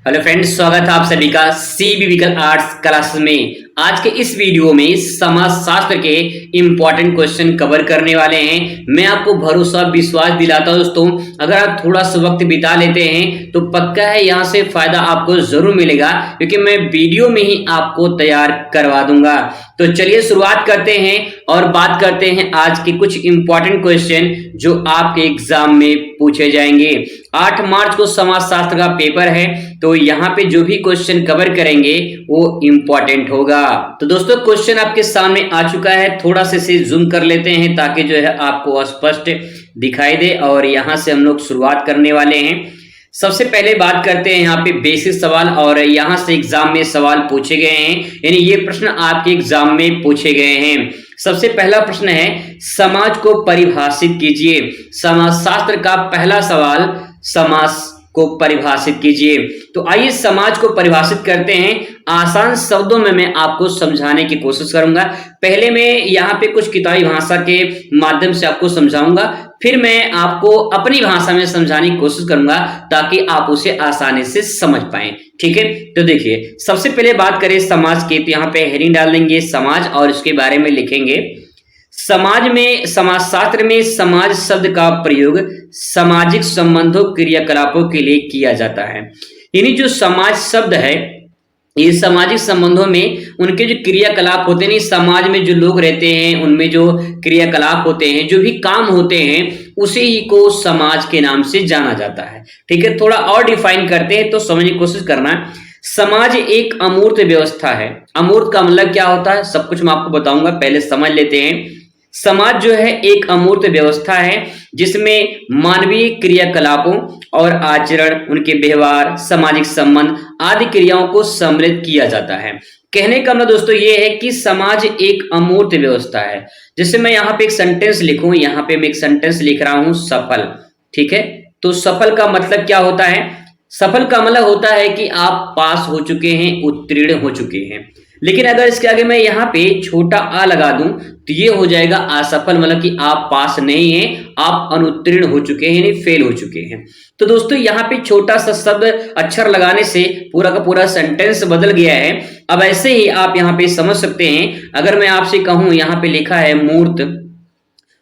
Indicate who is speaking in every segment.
Speaker 1: Hello friends, स्वागत है आप सभी का सीबीविकल आर्ट्स क्लासेस में। आज के इस वीडियो में समाज शास्त्र के इंपॉर्टेंट क्वेश्चन कवर करने वाले हैं। मैं आपको भरोसा विश्वास दिलाता हूं दोस्तों, अगर आप थोड़ा सा वक्त बिता लेते हैं तो पक्का है यहाँ से फायदा आपको जरूर मिलेगा, क्योंकि मैं वीडियो में ही आपको तैयार करवा दूंगा। तो चलिए शुरुआत करते हैं और बात करते हैं आज के कुछ इंपॉर्टेंट क्वेश्चन जो आपके एग्जाम में पूछे जाएंगे। 8 मार्च को समाजशास्त्र का पेपर है, तो यहाँ पे जो भी क्वेश्चन कवर करेंगे वो इंपॉर्टेंट होगा। तो दोस्तों क्वेश्चन आपके सामने आ चुका है, थोड़ा सा इसे जूम कर लेते हैं ताकि जो है आपको स्पष्ट दिखाई दे। और यहाँ से हम लोग शुरुआत करने वाले हैं। सबसे पहले बात करते हैं यहाँ पे बेसिक सवाल, और यहाँ से एग्जाम में सवाल पूछे गए हैं, यानी ये प्रश्न आपके एग्जाम में पूछे गए हैं। सबसे पहला प्रश्न है, समाज को परिभाषित कीजिए। समाजशास्त्र का पहला सवाल, समाज को परिभाषित कीजिए। तो आइए समाज को परिभाषित करते हैं। आसान शब्दों में मैं आपको समझाने की कोशिश करूंगा। पहले मैं यहाँ पे कुछ किताबी भाषा के माध्यम से आपको समझाऊंगा, फिर मैं आपको अपनी भाषा में समझाने की कोशिश करूंगा ताकि आप उसे आसानी से समझ पाएं। ठीक है, तो देखिए सबसे पहले बात करें समाज की, तो यहाँ पे हेडिंग डाल देंगे समाज और उसके बारे में लिखेंगे। समाज में, समाजशास्त्र में समाज शब्द का प्रयोग सामाजिक संबंधों क्रियाकलापों के लिए किया जाता है। यानी जो समाज शब्द है ये सामाजिक संबंधों में उनके जो क्रियाकलाप होते हैं, समाज में जो लोग रहते हैं उनमें जो क्रियाकलाप होते हैं, जो भी काम होते हैं, उसी ही को समाज के नाम से जाना जाता है। ठीक है, थोड़ा और डिफाइन करते हैं तो समझने की कोशिश करना। समाज एक अमूर्त व्यवस्था है। अमूर्त का मतलब क्या होता है सब कुछ मैं आपको बताऊंगा, पहले समझ लेते हैं। समाज जो है एक अमूर्त व्यवस्था है जिसमें मानवीय क्रियाकलापों और आचरण, उनके व्यवहार, सामाजिक संबंध आदि क्रियाओं को सम्मिलित किया जाता है। कहने का मतलब दोस्तों ये है कि समाज एक अमूर्त व्यवस्था है। जैसे मैं यहाँ पे एक सेंटेंस लिखूं, यहाँ पे मैं एक सेंटेंस लिख रहा हूं, सफल। ठीक है, तो सफल का मतलब क्या होता है? सफल का मतलब होता है कि आप पास हो चुके हैं, उत्तीर्ण हो चुके हैं। लेकिन अगर इसके आगे मैं यहाँ पे छोटा आ लगा दूं तो ये हो जाएगा असफल, मतलब कि आप पास नहीं हैं, आप अनुत्तीर्ण हो चुके हैं, यानी फेल हो चुके हैं। तो दोस्तों यहाँ पे छोटा सा शब्द अक्षर लगाने से पूरा का पूरा सेंटेंस बदल गया है। अब ऐसे ही आप यहाँ पे समझ सकते हैं। अगर मैं आपसे कहूं, यहाँ पे लिखा है मूर्त।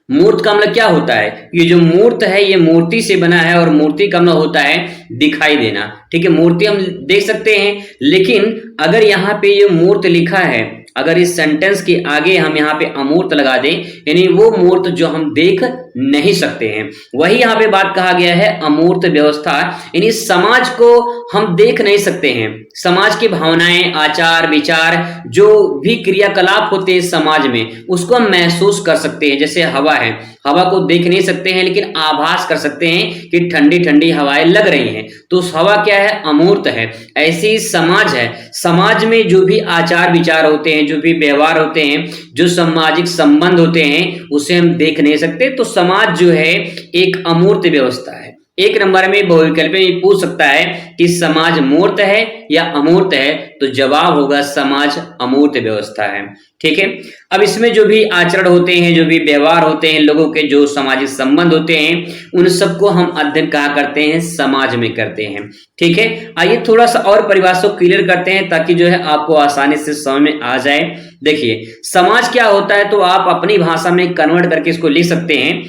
Speaker 1: मूर्त का मतलब क्या होता है? ये जो मूर्त है ये मूर्ति से बना है, और मूर्ति का मतलब होता है दिखाई देना। ठीक है, मूर्ति हम देख सकते हैं, लेकिन अगर यहाँ पे ये मूर्त लिखा है, अगर इस सेंटेंस के आगे हम यहाँ पे अमूर्त लगा दें, यानी वो मूर्त जो हम देख नहीं सकते हैं, वही यहाँ पे बात कहा गया है अमूर्त व्यवस्था। यानी समाज को हम देख नहीं सकते हैं, समाज की भावनाएं, आचार विचार, जो भी क्रियाकलाप होते हैं समाज में, उसको हम महसूस कर सकते हैं। जैसे हवा है, हवा को देख नहीं सकते हैं लेकिन आभास कर सकते हैं कि ठंडी ठंडी हवाएं लग रही हैं, तो उस हवा क्या है? अमूर्त है। ऐसे ही समाज है, समाज में जो भी आचार विचार होते हैं, जो भी व्यवहार होते हैं, जो सामाजिक संबंध होते हैं, उसे हम देख नहीं सकते। तो समाज जो है एक अमूर्त व्यवस्था है। एक नंबर में बहुविकल्प में पूछ सकता है कि समाज मूर्त है या अमूर्त है, तो जवाब होगा समाज अमूर्त व्यवस्था है। ठीक है, अब इसमें जो भी आचरण होते हैं, जो भी व्यवहार होते हैं, लोगों के जो सामाजिक संबंध होते हैं, उन सबको हम अध्ययन कहाँ करते हैं? समाज में करते हैं। ठीक है, आइए थोड़ा सा और परिभाषा को क्लियर करते हैं ताकि जो है आपको आसानी से समझ में आ जाए। देखिए समाज क्या होता है, तो आप अपनी भाषा में कन्वर्ट करके इसको लिख सकते हैं।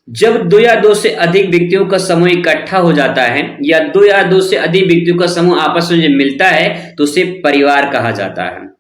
Speaker 1: जब 2 या 2 से अधिक व्यक्तियों का समूह इकट्ठा हो जाता है, या 2 या 2 से अधिक व्यक्तियों का समूह आपस में जब मिलता है, तो उसे परिवार कहा जाता है।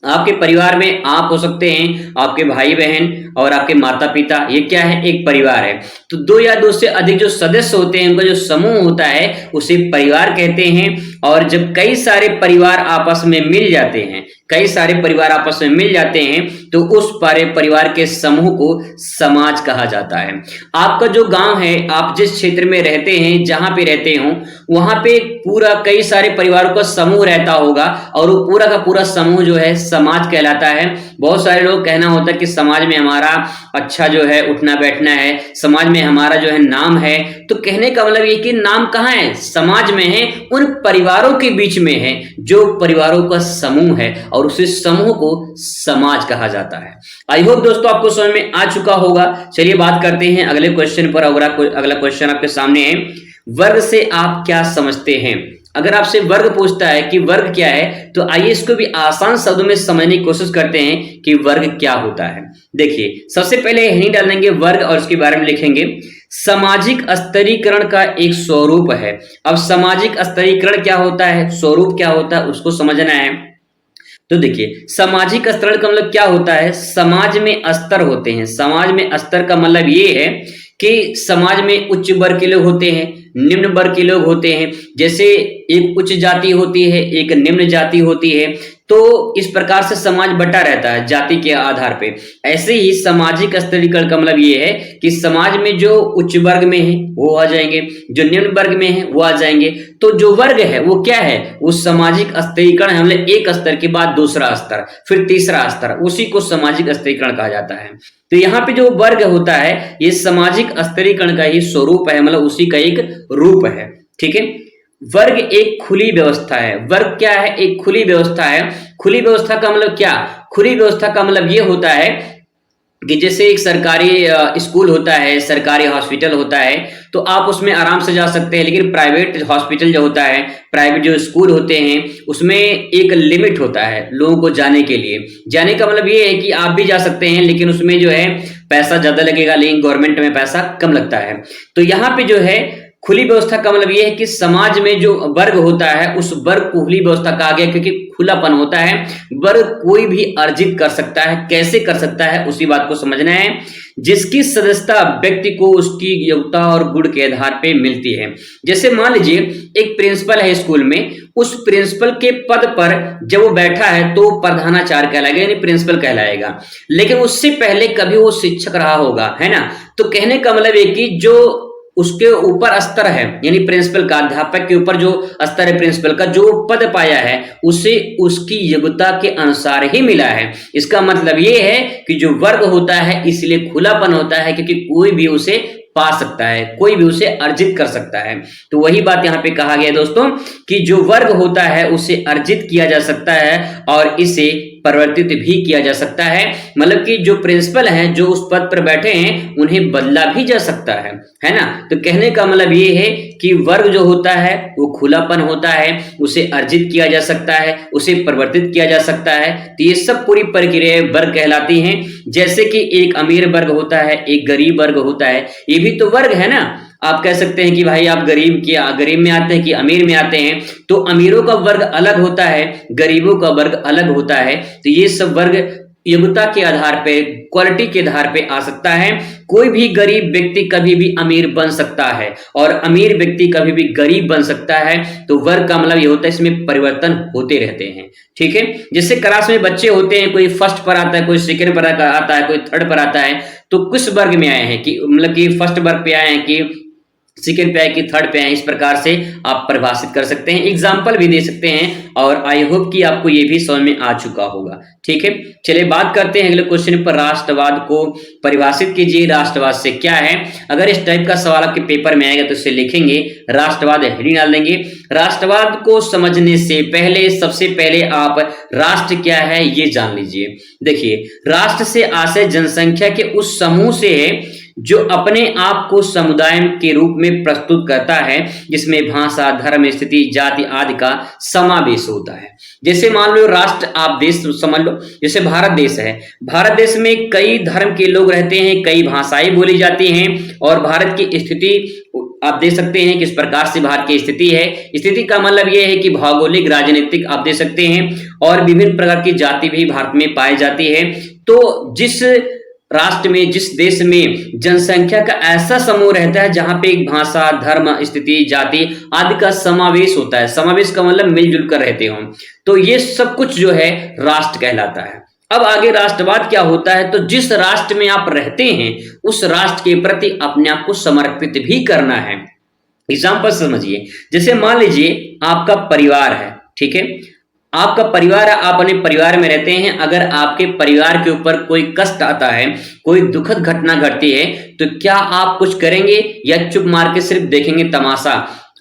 Speaker 1: आपके परिवार में आप हो सकते हैं, आपके भाई बहन और आपके माता पिता, ये क्या है? एक परिवार है। तो 2 या 2 से अधिक जो सदस्य होते हैं, उनका जो समूह होता है, उसे परिवार कहते हैं। और जब कई सारे परिवार आपस में मिल जाते हैं, कई सारे परिवार आपस में मिल जाते हैं, तो उस परिवार के समूह को समाज कहा जाता है। आपका जो गांव है, आप जिस क्षेत्र में रहते हैं, जहां पे रहते हो, वहां पे पूरा कई सारे परिवारों का समूह रहता होगा, और वो पूरा का पूरा समूह जो है समाज कहलाता है। बहुत सारे लोग कहना होता है कि समाज में हमारा अच्छा जो है उठना बैठना है, समाज में हमारा जो है नाम है। तो कहने का मतलब ये कि नाम कहाँ है? समाज में है, उन परिवारों के बीच में है जो परिवारों का समूह है, और उसी समूह को समाज कहा जाता है। आई होप दोस्तों आपको समझ में आ चुका होगा। चलिए बात करते हैं अगले क्वेश्चन पर। अगला क्वेश्चन आपके सामने है, वर्ग से आप क्या समझते हैं? अगर आपसे वर्ग पूछता है कि वर्ग क्या है, तो आइए इसको भी आसान शब्दों में समझने की कोशिश करते हैं कि वर्ग क्या होता है। देखिए, सबसे पहले हेडिंग डाल देंगे वर्ग और उसके बारे में लिखेंगे सामाजिक स्तरीकरण का एक स्वरूप है। अब सामाजिक स्तरीकरण क्या होता है, स्वरूप क्या होता है, उसको समझना है। तो देखिए, सामाजिक स्तरण का मतलब क्या होता है, समाज में स्तर होते हैं। समाज में स्तर का मतलब ये है कि समाज में उच्च वर्ग के लोग होते हैं, निम्न वर्ग के लोग होते हैं। जैसे एक उच्च जाति होती है, एक निम्न जाति होती है, तो इस प्रकार से समाज बटा रहता है जाति के आधार पे। ऐसे ही सामाजिक स्तरीकरण का मतलब ये है कि समाज में जो उच्च वर्ग में है वो आ जाएंगे, जो निम्न वर्ग में है वो आ जाएंगे। तो जो वर्ग है वो क्या है, वो सामाजिक स्तरीकरण है। मतलब एक स्तर के बाद दूसरा स्तर, फिर तीसरा स्तर, उसी को सामाजिक स्तरीकरण कहा जाता है। तो यहाँ पे जो वर्ग होता है ये सामाजिक स्तरीकरण का ही स्वरूप है, मतलब उसी का एक रूप है। ठीक है, वर्ग एक खुली व्यवस्था है। वर्ग क्या है, एक खुली व्यवस्था है। खुली व्यवस्था का मतलब क्या, खुली व्यवस्था का मतलब ये होता है कि जैसे एक सरकारी स्कूल होता है, सरकारी हॉस्पिटल होता है, तो आप उसमें आराम से जा सकते हैं। लेकिन प्राइवेट हॉस्पिटल जो होता है, प्राइवेट जो स्कूल होते हैं, उसमें एक लिमिट होता है लोगों को जाने के लिए। जाने का मतलब ये है कि आप भी जा सकते हैं, लेकिन उसमें जो है पैसा ज्यादा लगेगा, लेकिन गवर्नमेंट में पैसा कम लगता है। तो यहाँ पे जो है खुली व्यवस्था का मतलब यह है कि समाज में जो वर्ग होता है उस वर्ग को खुली व्यवस्था कहा गया, क्योंकि खुलापन होता है। वर्ग कोई भी अर्जित कर सकता है, कैसे कर सकता है उसी बात को समझना है। जिसकी सदस्यता व्यक्ति को उसकी योग्यता और गुण के आधार पे मिलती है। जैसे मान लीजिए एक प्रिंसिपल है स्कूल में, उस प्रिंसिपल के पद पर जब वो बैठा है तो प्रधानाचार्य कहलाएगा, यानी प्रिंसिपल कहलाएगा। लेकिन उससे पहले कभी वो शिक्षक रहा होगा, है ना। तो कहने का मतलब है कि जो उसके ऊपर स्तर है, यानी प्रिंसिपल का, अध्यापक के ऊपर जो स्तर है प्रिंसिपल का, जो पद पाया है उसे उसकी योग्यता के अनुसार ही मिला है। इसका मतलब ये है कि जो वर्ग होता है इसलिए खुलापन होता है, क्योंकि कोई भी उसे पा सकता है, कोई भी उसे अर्जित कर सकता है। तो वही बात यहाँ पे कहा गया दोस्तों कि जो वर्ग होता है उसे अर्जित किया जा सकता है और इसे परिवर्तित भी किया जा सकता है। मतलब कि जो प्रिंसिपल हैं, जो उस पद पर बैठे हैं, उन्हें बदला भी जा सकता है ना। तो कहने का मतलब ये है कि वर्ग जो होता है वो खुलापन होता है, उसे अर्जित किया जा सकता है, उसे परिवर्तित किया जा सकता है। तो ये सब पूरी प्रक्रिया वर्ग कहलाती हैं। जैसे कि एक अमीर वर्ग होता है, एक गरीब वर्ग होता है, ये भी तो वर्ग है ना। आप कह सकते हैं कि भाई आप गरीब में आते हैं कि अमीर में आते हैं, तो अमीरों का वर्ग अलग होता है, गरीबों का वर्ग अलग होता है। तो ये सब वर्ग योग्यता के आधार पे, क्वालिटी के आधार पे आ सकता है। कोई भी गरीब व्यक्ति कभी भी अमीर बन सकता है और अमीर व्यक्ति कभी भी गरीब बन सकता है। तो वर्ग का मतलब ये होता है इसमें परिवर्तन होते रहते हैं। ठीक है, जैसे क्लास में बच्चे होते हैं, कोई फर्स्ट पर आता है, कोई सेकंड पर आता है, कोई थर्ड पर आता है। तो किस वर्ग में आए हैं, कि मतलब कि फर्स्ट वर्ग पे आए हैं कि सेकेंड पे आए कि थर्ड पे आए, इस प्रकार से आप परिभाषित कर सकते हैं, एग्जाम्पल भी दे सकते हैं। और आई होप कि आपको ये भी समझ में आ चुका होगा। ठीक है, चलिए बात करते हैं अगले क्वेश्चन पर। राष्ट्रवाद को परिभाषित कीजिए, राष्ट्रवाद से क्या है। अगर इस टाइप का सवाल आपके पेपर में आएगा तो इसे लिखेंगे राष्ट्रवाद, हेडिंग डाल देंगे। राष्ट्रवाद को समझने से पहले सबसे पहले आप राष्ट्र क्या है ये जान लीजिए। देखिए, राष्ट्र से आशय जनसंख्या के उस समूह से है जो अपने आप को समुदाय के रूप में प्रस्तुत करता है, जिसमें भाषा, धर्म, स्थिति, जाति आदि का समावेश होता है। जैसे मान लो राष्ट्र, आप देश समझ लो, जैसे भारत देश है। भारत देश में कई धर्म के लोग रहते हैं, कई भाषाएं बोली जाती हैं, और भारत की स्थिति आप देख सकते हैं किस प्रकार से भारत की स्थिति है। स्थिति का मतलब यह है कि भौगोलिक, राजनीतिक आप देख सकते हैं, और विभिन्न प्रकार की जाति भी भारत में पाई जाती है। तो जिस राष्ट्र में, जिस देश में जनसंख्या का ऐसा समूह रहता है जहां पे एक भाषा, धर्म, स्थिति, जाति आदि का समावेश होता है, समावेश का मतलब मिलजुल कर रहते हो, तो ये सब कुछ जो है राष्ट्र कहलाता है। अब आगे राष्ट्रवाद क्या होता है, तो जिस राष्ट्र में आप रहते हैं उस राष्ट्र के प्रति अपने आप को समर्पित भी करना है। एग्जाम्पल समझिए, जैसे मान लीजिए आपका परिवार है, ठीक है, आपका परिवार, आप अपने परिवार में रहते हैं। अगर आपके परिवार के ऊपर कोई कष्ट आता है, कोई दुखद घटना घटती है, तो क्या आप कुछ करेंगे या चुप मार के सिर्फ देखेंगे तमाशा?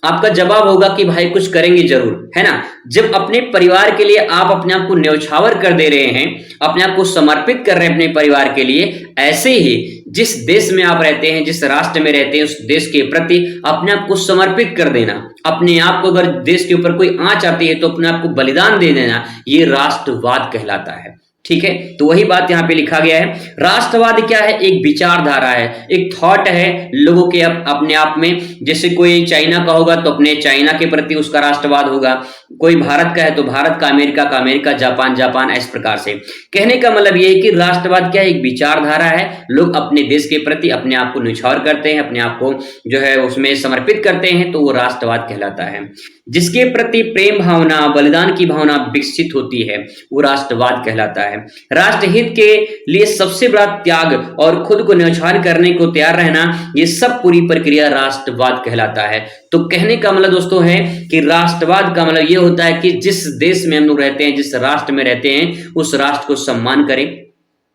Speaker 1: आपका जवाब होगा कि भाई कुछ करेंगे जरूर, है ना। जब अपने परिवार के लिए आप अपने आप को न्यौछावर कर दे रहे हैं, अपने आप को समर्पित कर रहे हैं अपने परिवार के लिए, ऐसे ही जिस देश में आप रहते हैं, जिस राष्ट्र में रहते हैं, उस देश के प्रति अपने आप को समर्पित कर देना। अपने आप को अगर देश के ऊपर कोई आंच आती है तो अपने आप को बलिदान दे देना, ये राष्ट्रवाद कहलाता है। ठीक है, तो वही बात यहाँ पे लिखा गया है। राष्ट्रवाद क्या है? एक विचारधारा है, एक थॉट है लोगों के अपने आप में। जैसे कोई चाइना का होगा तो अपने चाइना के प्रति उसका राष्ट्रवाद होगा, कोई भारत का है तो भारत का, अमेरिका, जापान, इस प्रकार से। कहने का मतलब ये है कि राष्ट्रवाद क्या है? एक विचारधारा है। लोग अपने देश के प्रति अपने आप को न्यौछावर करते हैं, अपने आप को जो है उसमें समर्पित करते हैं, तो वो राष्ट्रवाद कहलाता है। जिसके प्रति प्रेम भावना, बलिदान की भावना विकसित होती है, वो राष्ट्रवाद कहलाता है। राष्ट्रहित के लिए सबसे बड़ा त्याग और खुद को न्यौछावर करने को तैयार रहना, ये सब पूरी प्रक्रिया राष्ट्रवाद कहलाता है। तो कहने का मतलब दोस्तों है कि राष्ट्रवाद का मतलब ये होता है कि जिस देश में हम लोग रहते हैं, जिस राष्ट्र में रहते हैं, उस राष्ट्र को सम्मान करें।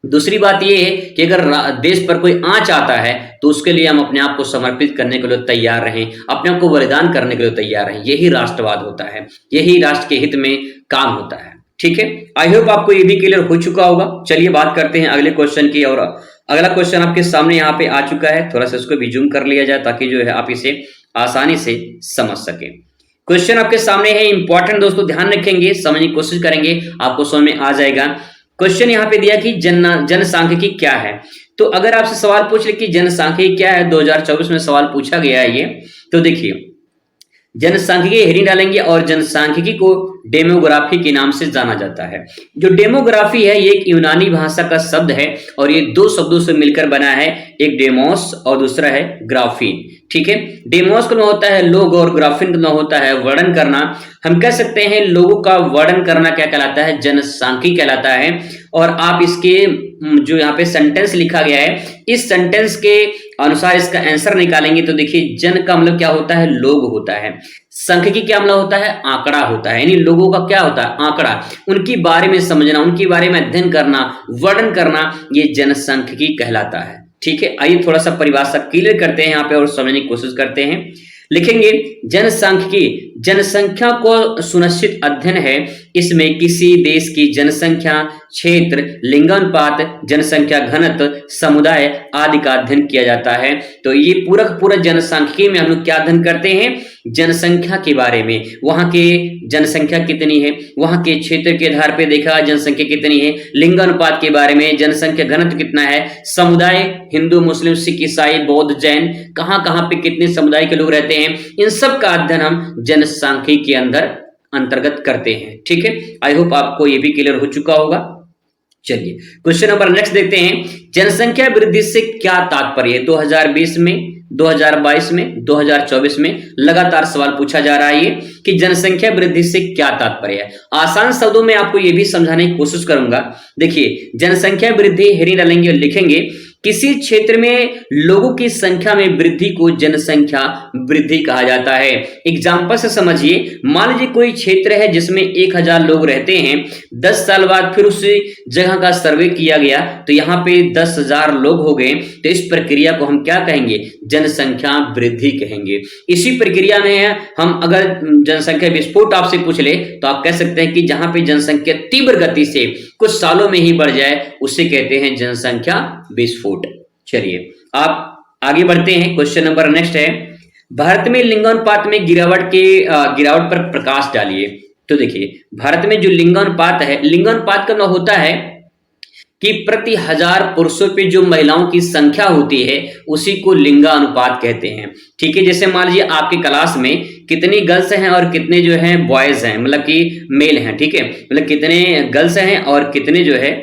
Speaker 1: दूसरी बात यह है कि अगर देश पर कोई आंच आता है तो उसके लिए हम अपने आप को समर्पित करने के लिए तैयार रहें, अपने आप को बलिदान करने के लिए तैयार रहें। यही राष्ट्रवाद होता है, यही राष्ट्र के हित में काम होता है। ठीक है, आई होप आपको ये भी क्लियर हो चुका होगा। चलिए बात करते हैं अगले क्वेश्चन की। और अगला क्वेश्चन आपके सामने यहाँ पे आ चुका है, थोड़ा सा इसको भी जूम कर लिया जाए ताकि जो है आप इसे आसानी से समझ सके। क्वेश्चन आपके सामने है, इंपॉर्टेंट दोस्तों, ध्यान रखेंगे, समझने की कोशिश करेंगे, आपको समझ में आ जाएगा। क्वेश्चन यहाँ पे दिया कि जनसांख्यिकी क्या है। तो अगर आपसे सवाल पूछ ले कि जनसांख्यिकी क्या है, 2024 में सवाल पूछा गया है ये, तो देखिए जनसांख्यिकी हेडिंग डालेंगे और जनसांख्यिकी को डेमोग्राफी के नाम से जाना जाता है। जो डेमोग्राफी है ये एक यूनानी भाषा का शब्द है और ये दो शब्दों से मिलकर बना है, एक डेमोस और दूसरा है ग्राफीन। ठीक है, डेमोस का होता है लोग और ग्राफीन का होता है वर्णन करना। हम कह सकते हैं लोगों का वर्णन करना क्या कहलाता है? जनसांख्यिकी कहलाता है। और आप इसके जो यहाँ पे सेंटेंस लिखा गया है, इस सेंटेंस के अनुसार इसका आंसर निकालेंगे तो देखिए जन का मतलब क्या होता है? लोग होता है। सांख्यिकी क्या मतलब होता है? आंकड़ा होता है, यानी लोगों का क्या होता है? आंकड़ा। उनके बारे में समझना, उनके बारे में अध्ययन करना, वर्णन करना, ये जनसांख्यिकी कहलाता है। ठीक है, आइए थोड़ा सा परिभाषा क्लियर करते हैं यहाँ पे और समझने की कोशिश करते हैं। लिखेंगे जनसांख्यिकी जनसंख्या को सुनिश्चित अध्ययन है। इसमें किसी देश की जनसंख्या, क्षेत्र, लिंगानुपात, जनसंख्या घनत्व, समुदाय आदि का अध्ययन किया जाता है। तो ये पूरा जनसांख्यिकी में हम लोग क्या अध्ययन करते हैं? जनसंख्या के बारे में, वहां के जनसंख्या कितनी है, वहां के क्षेत्र के आधार पर देखा जनसंख्या कितनी है, लिंगानुपात के बारे में, जनसंख्या घनत्व कितना है, समुदाय हिंदू, मुस्लिम, सिख, ईसाई, बौद्ध, जैन, कहां कहां पे कितने समुदाय के लोग रहते हैं, इन सब का अध्ययन हम जनसांख्यिकी के अंदर अंतर्गत करते हैं। ठीक है, आई होप आपको ये भी क्लियर हो चुका होगा। चलिए क्वेश्चन नंबर नेक्स्ट देखते हैं। जनसंख्या वृद्धि से क्या तात्पर्य है? 2020 में, 2022 में, 2024 में लगातार सवाल पूछा जा रहा है ये कि जनसंख्या वृद्धि से क्या तात्पर्य है। आसान शब्दों में आपको ये भी समझाने की कोशिश करूंगा। देखिए जनसंख्या वृद्धि हेडिंग डालेंगे और लिखेंगे किसी क्षेत्र में लोगों की संख्या में वृद्धि को जनसंख्या वृद्धि कहा जाता है। एग्जाम्पल से समझिए, मान लीजिए कोई क्षेत्र है जिसमें 1000 लोग रहते हैं, 10 साल बाद फिर उसी जगह का सर्वे किया गया तो यहाँ पे 10,000 लोग हो गए, तो इस प्रक्रिया को हम क्या कहेंगे? जनसंख्या वृद्धि कहेंगे। इसी प्रक्रिया में हम अगर जनसंख्या विस्फोट आपसे पूछ ले तो आप कह सकते हैं कि जहां पे जनसंख्या तीव्र गति से कुछ सालों में ही बढ़ जाए उसे कहते हैं जनसंख्या विस्फोट। चलिए आप आगे बढ़ते हैं। क्वेश्चन नंबर नेक्स्ट है, भारत में लिंगानुपात में गिरावट पर प्रकाश डालिए। तो देखिए भारत में जो लिंगानुपात है, लिंगानुपात का होता है कि प्रति 1000 पुरुषों पे जो महिलाओं की संख्या होती है उसी को लिंगानुपात कहते हैं। ठीक है, जैसे मान लीजिए आपकी क्लास में कितनी गर्ल्स हैं और कितने जो हैं बॉयज हैं, मतलब कि मेल हैं। ठीक है, मतलब कितने गर्ल्स हैं और कितने जो है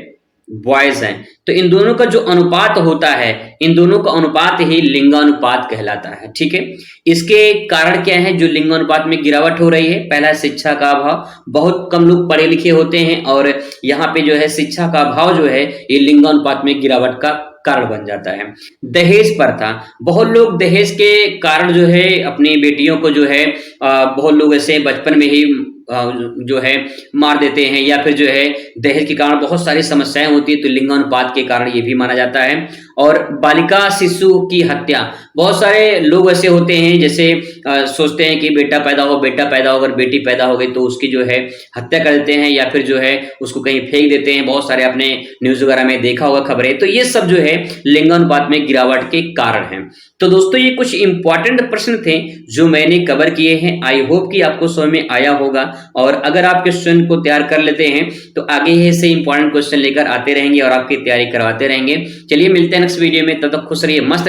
Speaker 1: बॉयज हैं, तो इन दोनों का जो अनुपात होता है, इन दोनों का अनुपात ही लिंगानुपात कहलाता है। ठीक है, इसके कारण क्या है जो लिंगानुपात में गिरावट हो रही है? पहला शिक्षा का अभाव, बहुत कम लोग पढ़े लिखे होते हैं और यहाँ पे जो है शिक्षा का अभाव जो है ये लिंगानुपात में गिरावट का कारण बन जाता है। दहेज प्रथा, बहुत लोग दहेज के कारण जो है अपनी बेटियों को जो है बहुत लोग ऐसे बचपन में ही जो है मार देते हैं, या फिर जो है दहेज के कारण बहुत सारी समस्याएं होती है, तो लिंगानुपात के कारण ये भी माना जाता है। और बालिका शिशु की हत्या। बहुत सारे लोग ऐसे होते हैं जैसे सोचते हैं कि बेटा पैदा हो, अगर बेटी पैदा हो गई तो उसकी जो है हत्या कर देते हैं या फिर जो है उसको कहीं फेंक देते हैं। बहुत सारे आपने न्यूज़ वगैरह में देखा होगा खबरें। तो ये सब जो है लिंगानुपात में गिरावट के कारण हैं। तो दोस्तों ये कुछ इंपॉर्टेंट प्रश्न थे जो मैंने कवर किए हैं। आई होप कि आपको समझ में आया होगा, और अगर आप क्वेश्चन को तैयार कर लेते हैं तो आगे ऐसे इंपॉर्टेंट क्वेश्चन लेकर आते रहेंगे और आपकी तैयारी करवाते रहेंगे। चलिए मिलते हैं नेक्स्ट वीडियो में, तब तक खुश रहिए, मस्त